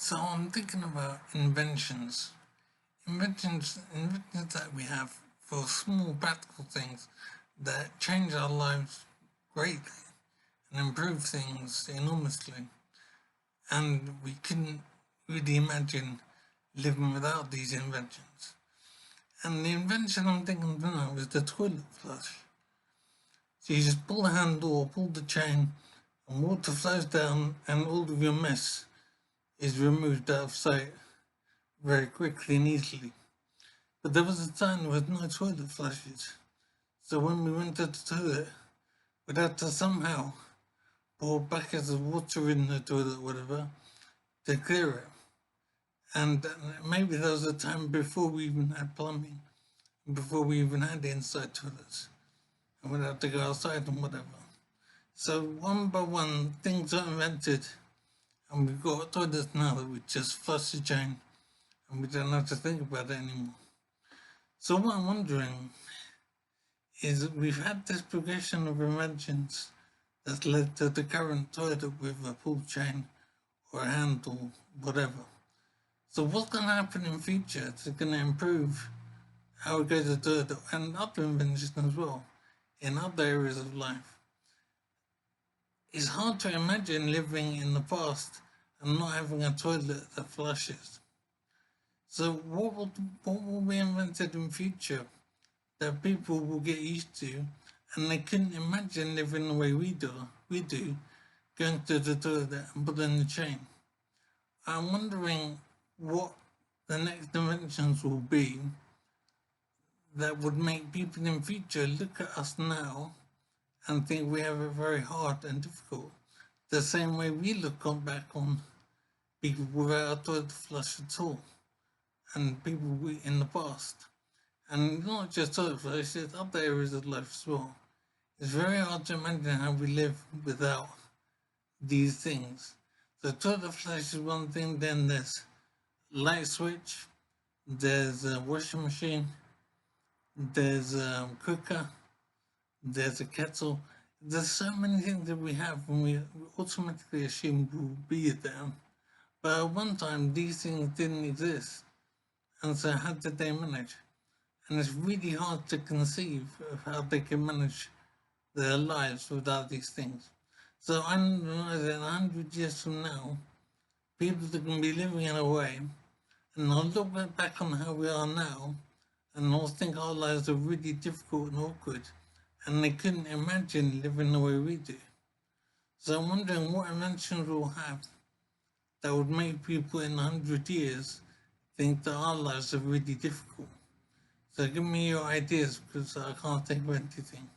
So I'm thinking about inventions. Inventions that we have for small practical things that change our lives greatly and improve things enormously. And we couldn't really imagine living without these inventions. And the invention I'm thinking of now is the toilet flush. So you just pull the handle or pull the chain and water flows down and all of your mess is removed out of sight very quickly and easily. But there was a time with no toilet flushes. So when we went to the toilet, we'd have to somehow pour buckets of water in the toilet, whatever, to clear it. And maybe there was a time before we even had plumbing, before we even had inside toilets. And we'd have to go outside and whatever. So one by one, things are invented, and we've got toilets now that we just flush the drain, and we don't have to think about it anymore. So what I'm wondering is we've had this progression of inventions that's led to the current toilet with a pull chain or a handle, whatever. So what's going to happen in future? It's going to improve how we go to the toilet and other inventions as well in other areas of life. It's hard to imagine living in the past and not having a toilet that flushes. So what will be invented in future that people will get used to, and they couldn't imagine living the way we do, going to the toilet and pulling the chain. I'm wondering what the next inventions will be that would make people in future look at us now and think we have it very hard and difficult, the same way we look back on people without a toilet flush at all, and people in the past. And not just toilet flush, there's other areas of life as well. It's very hard to imagine how we live without these things. So toilet flush is one thing, then there's light switch, there's a washing machine, there's a cooker, there's a kettle. There's so many things that we have and we automatically assume will be there. But at one time these things didn't exist. And so how did they manage? And it's really hard to conceive of how they can manage their lives without these things. So I know that 100 years from now, people are going to be living in a way, and they'll look back on how we are now, and they'll think our lives are really difficult and awkward, and they couldn't imagine living the way we do. So I'm wondering what inventions we'll have that would make people in 100 years think that our lives are really difficult. So give me your ideas, because I can't think of anything.